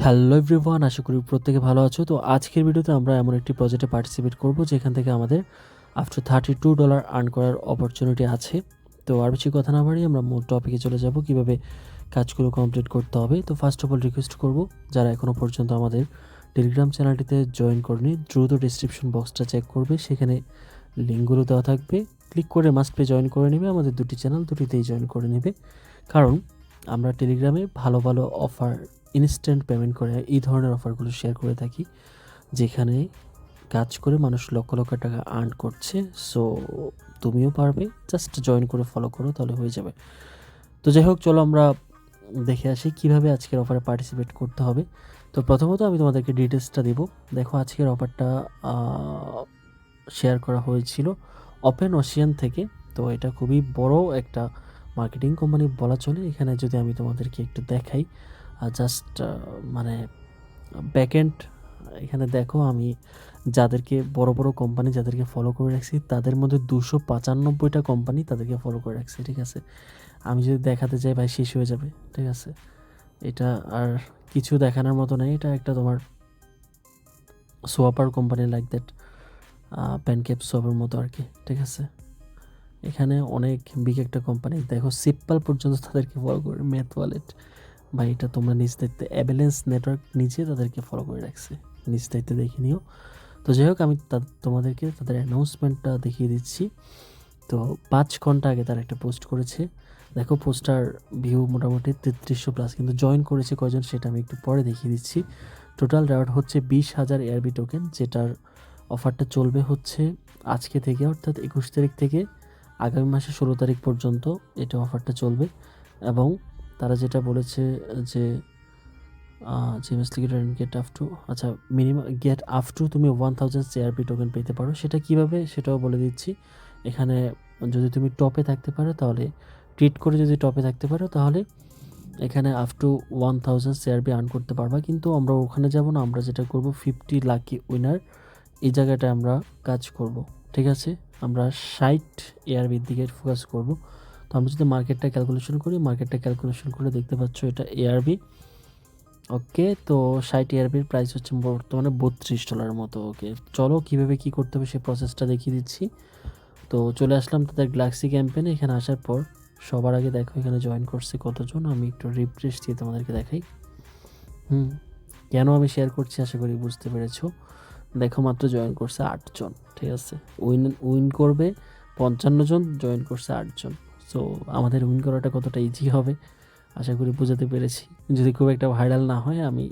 Hello everyone, আশা করি প্রত্যেকে ভালো আছো। তো আজকের ভিডিওতে আমরা এমন একটি প্রজেক্টে পার্টিসিপেট করব যেখান থেকে আমাদের আফটার $32 আর্ন করার অপরচুনিটি আছে। তো আর বেশি কথা না বাড়িয়ে আমরা মূল টপিকে চলে যাব, কিভাবে কাজগুলো কমপ্লিট করতে হবে। তো ফার্স্ট অফ অল রিকোয়েস্ট করব, যারা এখনও পর্যন্ত আমাদের টেলিগ্রাম চ্যানেলটিতে জয়েন করেনি, দ্রুত ডিসক্রিপশন বক্সটা চেক করবে, সেখানে লিঙ্কগুলো দেওয়া থাকবে, ক্লিক করে মাস্ট পে জয়েন করে নেবে। আমাদের দুটি চ্যানেল, দুটিতেই জয়েন করে নেবে, কারণ আমরা টেলিগ্রামে ভালো ভালো অফার, ইনস্ট্যান্ট পেমেন্ট করে এই ধরনের অফারগুলো শেয়ার করে থাকি, যেখানে কাজ করে মানুষ লক্ষ লক্ষ টাকা আর্ন করছে। সো তুমিও পারবে, জাস্ট জয়েন করে ফলো করো, তাহলে হয়ে যাবে। তো যাই হোক, চলো আমরা দেখে আসি কিভাবে আজকের অফারে পার্টিসিপেট করতে হবে। তো প্রথমত আমি তোমাদেরকে ডিটেলসটা দিব। দেখো, আজকের অফারটা শেয়ার করা হয়েছিল ওপেন ওশিয়ান থেকে। তো এটা খুবই বড় একটা মার্কেটিং কোম্পানি বলা চলে। এখানে যদি আমি তোমাদেরকে একটু দেখাই, জাস্ট মানে ব্যাকএন্ড, এখানে দেখো আমি যাদেরকে বড় বড় কোম্পানি যাদেরকে ফলো করে রাখছি, তাদের মধ্যে 295টা কোম্পানি তাদেরকে ফলো করে রাখছে, ঠিক আছে। আমি যদি দেখাতে চাই ভাই, শেষ হয়ে যাবে, ঠিক আছে। এটা আর কিছু দেখানোর মতো নেই। এটা একটা তোমার সোয়াপার কোম্পানি, লাইক দ্যাট প্যানকেপ সোয়াপের মতো আর কি, ঠিক আছে। এখানে অনেক বিগ একটা কোম্পানি, দেখো সিপ্পাল পর্যন্ত তাদেরকে ফলো করে, ম্যাথ ওয়ালেট বা এটা তোমরা নিজ দায়িত্বে, অ্যাভেলেন্স নেটওয়ার্ক নিচে তাদেরকে ফলো করে রাখছে, নিজ দায়িত্বে দেখে নিও। তো যাই হোক, আমি তোমাদেরকে তাদের অ্যানাউন্সমেন্টটা দেখিয়ে দিচ্ছি। তো 5 ঘন্টা আগে তারা একটা পোস্ট করেছে। দেখো, পোস্টার ভিউ মোটামুটি 3300+, কিন্তু জয়েন করেছে কয়জন সেটা আমি একটু পরে দেখিয়ে দিচ্ছি। টোটাল রেওয়ার্ড হচ্ছে 20,000 এআরবি টোকেন, যেটার অফারটা চলবে হচ্ছে আজকে থেকে, অর্থাৎ 21 তারিখ থেকে আগামী মাসে 16 তারিখ পর্যন্ত এটা অফারটা চলবে। এবং তারা যেটা বলেছে যে গেট আপ টু, আচ্ছা, মিনিমাম গেট আপ টু তুমি 1000 সিআরপি টোকেন পেতে পারো। সেটা কিভাবে সেটাও বলে দিচ্ছি। এখানে যদি তুমি টপে থাকতে পারো, তাহলে ট্রিট করে যদি টপে থাকতে পারো, তাহলে এখানে আপ টু 1000 সিআরপি আর্ন করতে পারবা। কিন্তু আমরা ওখানে যাব না, আমরা যেটা করব 50 লাকি উইনার, এই জায়গাটায় আমরা কাজ করব, ঠিক আছে। আমরা 60 এআরবির দিকে ফোকাস করব। তো আমরা যদি মার্কেটটা ক্যালকুলেশন করে দেখতে পাচ্ছ এটা এআরবি, ওকে। তো 60 এআরবির প্রাইস হচ্ছে বর্তমানে $32 মতো। ওকে, চলো কীভাবে কী করতে হবে সেই প্রসেসটা দেখিয়ে দিচ্ছি। তো চলে আসলাম তাদের গ্যালাক্সি ক্যাম্পেনে। এখানে আসার পর সবার আগে দেখো এখানে জয়েন করছে কতজন, আমি একটু রিফ্রেশ দিয়ে তোমাদেরকে দেখাই। কেন আমি শেয়ার করছি আশা করি বুঝতে পেরেছো। দেখো, মাত্র জয়েন করছে 8 জন, ঠিক আছে। উইন করবে 55 জন, জয়েন করছে 8 জন। সো আমাদের উইন করাটা কতটা ইজি হবে আশা করি বোঝাতে পেরেছি। যদি খুব একটা ভাইরাল না হয়, আমি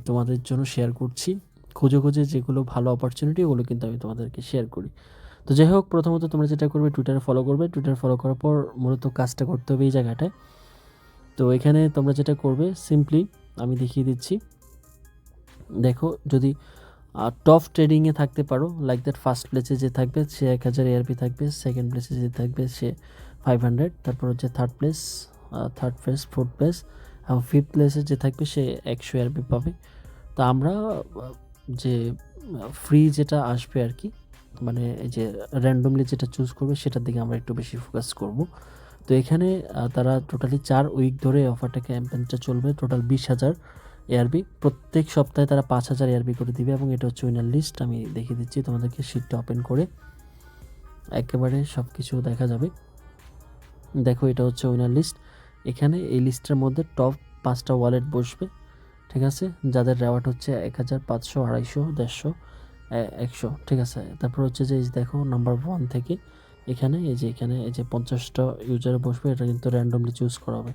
তোমাদের জন্য শেয়ার করছি, খুঁজে যেগুলো ভালো অপরচুনিটি, ওগুলো কিন্তু আমি তোমাদেরকে শেয়ার করি। তো যাই হোক, প্রথমত তোমরা যেটা করবে, টুইটারে ফলো করবে। টুইটার ফলো করার পর মূলত কাজটা করতে হবে এই জায়গাটায়। তো এখানে তোমরা যেটা করবে, সিম্পলি আমি দেখিয়ে দিচ্ছি। দেখো, যদি টপ ট্রেডিংয়ে থাকতে পারো, লাইক দ্যাট ফার্স্ট প্লেসে যে থাকবে সে 1000 এআরপি থাকবে, সেকেন্ড প্লেসে যে থাকবে সে 500, তারপর হচ্ছে থার্ড প্লেস, ফোর্থ প্লেস এবং ফিফথ প্লেসে যে থাকবে সে 100 এআরপি পাবে। তো আমরা যে ফ্রি যেটা আসবে আর কি, মানে এই যে র্যান্ডমলি যেটা চুজ করবে সেটার দিকে আমরা একটু বেশি ফোকাস করব। তো এখানে তারা টোটালি 4 উইক ধরে অফারটা, ক্যাম্পেইনটা চলবে। টোটাল 20,000 এআরবি, প্রত্যেক সপ্তাহে তারা 5,000 এআরবি করে দিবে। এবং এটা হচ্ছে উইনার লিস্ট, আমি দেখিয়ে দিচ্ছি তোমাদেরকে। শিটটা ওপেন করে একেবারে সব কিছু দেখা যাবে। দেখো, এটা হচ্ছে উইনার লিস্ট। এখানে এই লিস্টের মধ্যে টপ 5টা ওয়ালেট বসবে, ঠিক আছে, যাদের রেওয়ার্ড হচ্ছে 1000, 500, 250, 150, 100, ঠিক আছে। তারপর হচ্ছে যে দেখো নাম্বার 1 থেকে এখানে এই যে 50টা ইউজার বসবে। এটা কিন্তু র্যান্ডমলি চুজ করা হবে,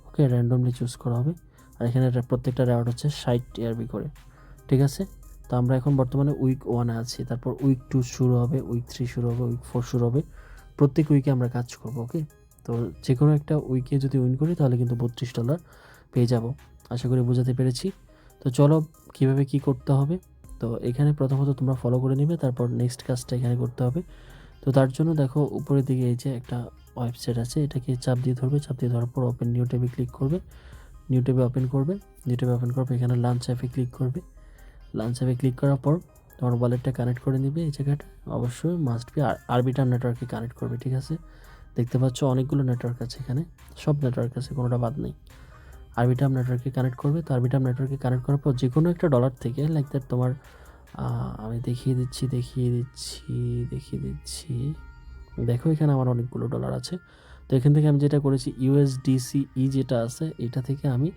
ওকে, র্যান্ডমলি চুজ করা হবে। আর এখানে প্রত্যেকটা রেওয়ার্ড হচ্ছে 60 এআরবি করে, ঠিক আছে। তো আমরা এখন বর্তমানে উইক 1-এ আছি, তারপর উইক 2 শুরু হবে, উইক 3 শুরু হবে, উইক 4 শুরু হবে। প্রত্যেক উইকে আমরা কাজ করবো, ওকে। তো যে কোনো একটা উইকে যদি উইন করি, তাহলে কিন্তু $32 পেয়ে যাব। আশা করি বোঝাতে পেরেছি। তো চলো কীভাবে কী করতে হবে। তো এখানে প্রথমত তোমরা ফলো করে নেবে, তারপর নেক্সট কাজটা এখানে করতে হবে। তো তার জন্য দেখো উপরের দিকে এই যে একটা ওয়েবসাইট আছে, এটাকে চাপ দিয়ে ধরবে। চাপ দিয়ে ধরার পর ওপেন নিউ ট্যাবে ক্লিক করবে। নিউ ট্যাবে ওপেন করবে। এখানে লাঞ্চ অ্যাপে ক্লিক করবে। লাঞ্চ অ্যাপে ক্লিক করার পর তোমার ওয়ালেটটা কানেক্ট করে নিবে। এই জায়গাটা অবশ্যই মাস্ট বি আরবিটার নেটওয়ার্কে কানেক্ট করবে, ঠিক আছে। দেখতে পাচ্ছ অনেকগুলো নেটওয়ার্ক আছে এখানে, সব নেটওয়ার্ক আছে, কোনোটা বাদ নেই। আরবিটার্ম নেটওয়ার্কে কানেক্ট করবে। তো আরবিটার্ম নেটওয়ার্কে কানেক্ট করার পর যে কোনো একটা ডলার থেকে লাইক দ্যাট তোমার আমি দেখিয়ে দিচ্ছি। দেখো এখানে আমার অনেকগুলো ডলার আছে। তো এখান থেকে আমি যেটা করেছি USDCE যেটা আছে এটা থেকে আমি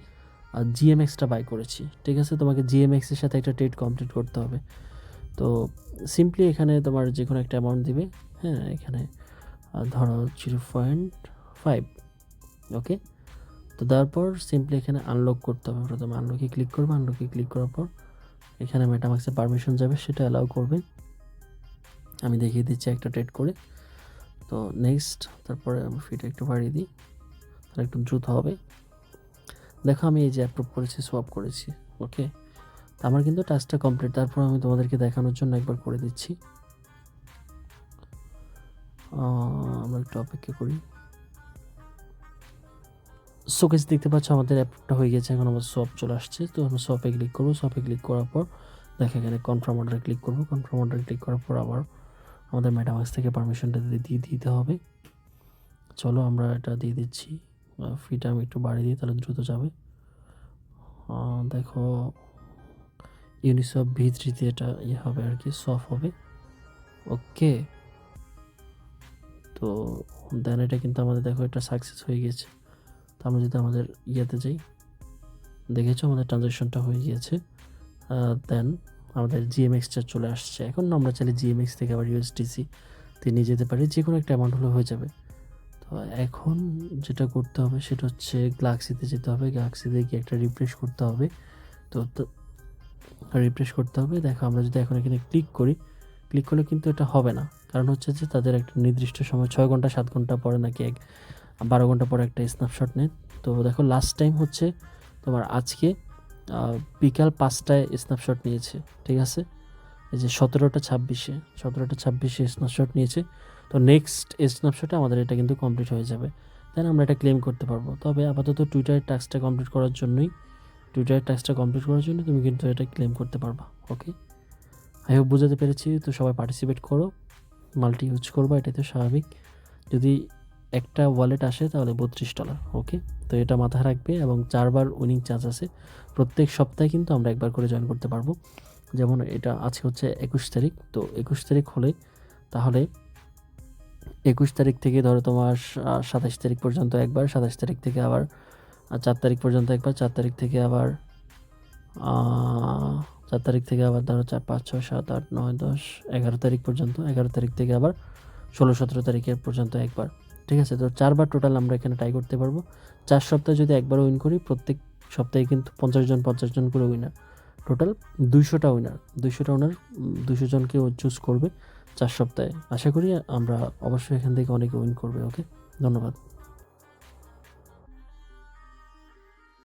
GMXটা বাই করেছি। ঠিক আছে, তোমাকে GMXের সাথে একটা ট্রেড কমপ্লিট করতে হবে। তো সিম্পলি এখানে তোমার যে কোনো একটা অ্যামাউন্ট দিবে। হ্যাঁ, এখানে ধরো 0.5। ওকে, তো তারপর সিম্পলি এখানে আনলক করতে হবে। প্রথমে আনলকে ক্লিক করবে। আনলকে ক্লিক করার পর এখানে মেটামাক্সে পারমিশন যাবে, সেটা অ্যালাউ করবে। আমি দেখিয়ে দিচ্ছি একটা ট্রেড করে। তো নেক্সট, তারপরে আমি ফিটা একটু বাড়িয়ে দিই, তাহলে একটু দ্রুত হবে। দেখো আমি এই যে অ্যাপ্রুভ করেছি, সোয়াপ করেছি। ওকে, তো আমার কিন্তু টাস্কটা কমপ্লিট। তারপর আমি তোমাদেরকে দেখানোর জন্য একবার করে দিচ্ছি। আমরা একটু অপেক্ষা করি। শোকেস দেখতে পাচ্ছ আমাদের অ্যাপ্রুভটা হয়ে গেছে। এখন আমার সোয়াপ চলে আসছে। তো আমরা সোয়াপে ক্লিক করবো। সোয়াপে ক্লিক করার পর দেখো এখানে কনফার্ম অর্ডারে ক্লিক করবো। কনফার্ম অর্ডারে ক্লিক করার পর আবার আমাদের মেটামাক্স থেকে পারমিশনটা দিয়ে দিতে হবে। চলো আমরা এটা দিয়ে দিচ্ছি। ফিটা আমি একটু বাড়িয়ে দিই, তাহলে দ্রুত যাবে। দেখো ইউনিসফ V3-তে এটা হবে আর কি, সফট হবে। ওকে, তো দেন এটা কিন্তু আমাদের দেখো এটা সাকসেস হয়ে গেছে। তো আমরা যদি আমাদের ইয়েতে যাই, দেখেছো আমাদের ট্রানজ্যাকশনটা হয়ে গিয়েছে। দেন আমাদের GMX-টা চলে আসছে। এখন আমরা চাইলে GMX থেকে আবার USDC-তে নিয়ে যেতে পারি, যে কোনো একটা অ্যামাউন্ট হলে হয়ে যাবে। তো এখন যেটা করতে হবে সেটা হচ্ছে গ্যালাক্সিতে যেতে হবে। গ্যালাক্সিতে গিয়ে একটা রিফ্রেশ করতে হবে। তো রিফ্রেশ করতে হবে। দেখো আমরা যদি এখন এখানে ক্লিক করলে কিন্তু এটা হবে না। কারণ হচ্ছে যে তাদের একটা নির্দিষ্ট সময় 6 ঘন্টা 7 ঘন্টা পরে নাকি 12 ঘন্টা পরে একটা স্ন্যাপশট নেয়। তো দেখো লাস্ট টাইম হচ্ছে তোমার আজকে বিকাল 5টায় স্ন্যাপশট নিয়েছে। ঠিক আছে, এই যে 17টা 26-এ স্ন্যাপশট নিয়েছে। তো নেক্সট স্ন্যাপশটে আমাদের এটা কিন্তু কমপ্লিট হয়ে যাবে। দেন আমরা এটা ক্লেম করতে পারবো। তবে আপাতত টুইটারের টাস্কটা কমপ্লিট করার জন্য তুমি কিন্তু এটা ক্লেম করতে পারবা। ওকে, আই হোপ বুঝাতে পেরেছি। তো সবাই পার্টিসিপেট করো, মাল্টি ইউজ করবা, এটাই তো স্বাভাবিক। যদি একটা ওয়ালেট আসে তাহলে $32। ওকে, তো এটা মাথায় রাখবে। এবং 4বার উইনিং চান্স আছে। প্রত্যেক সপ্তাহে কিন্তু আমরা একবার করে জয়েন করতে পারবো। যেমন এটা আজকে হচ্ছে 21 তারিখ। তো 21 তারিখ হলে তাহলে 21 তারিখ থেকে ধরো তোমার 27 তারিখ পর্যন্ত একবার, 27 তারিখ থেকে আবার 4 তারিখ পর্যন্ত একবার, 4 তারিখ থেকে আবার 4 তারিখ থেকে আবার ধরো 4, 5, 6, 7, 8, 9, 10, 11 তারিখ পর্যন্ত, 11 তারিখ থেকে আবার 16, 17 তারিখের পর্যন্ত একবার। ঠিক আছে, তো 4বার টোটাল আমরা এখানে ট্রাই করতে পারবো। 4 সপ্তাহে যদি একবার উইন করি, প্রত্যেক সপ্তাহে কিন্তু 50 জন করে উইনার, টোটাল 200টা উইনার 200 জনকে চুজ করবে 4 সপ্তাহে। আশা করি আমরা অবশ্যই এখান থেকে অনেকে উইন করবে। ওকে, ধন্যবাদ।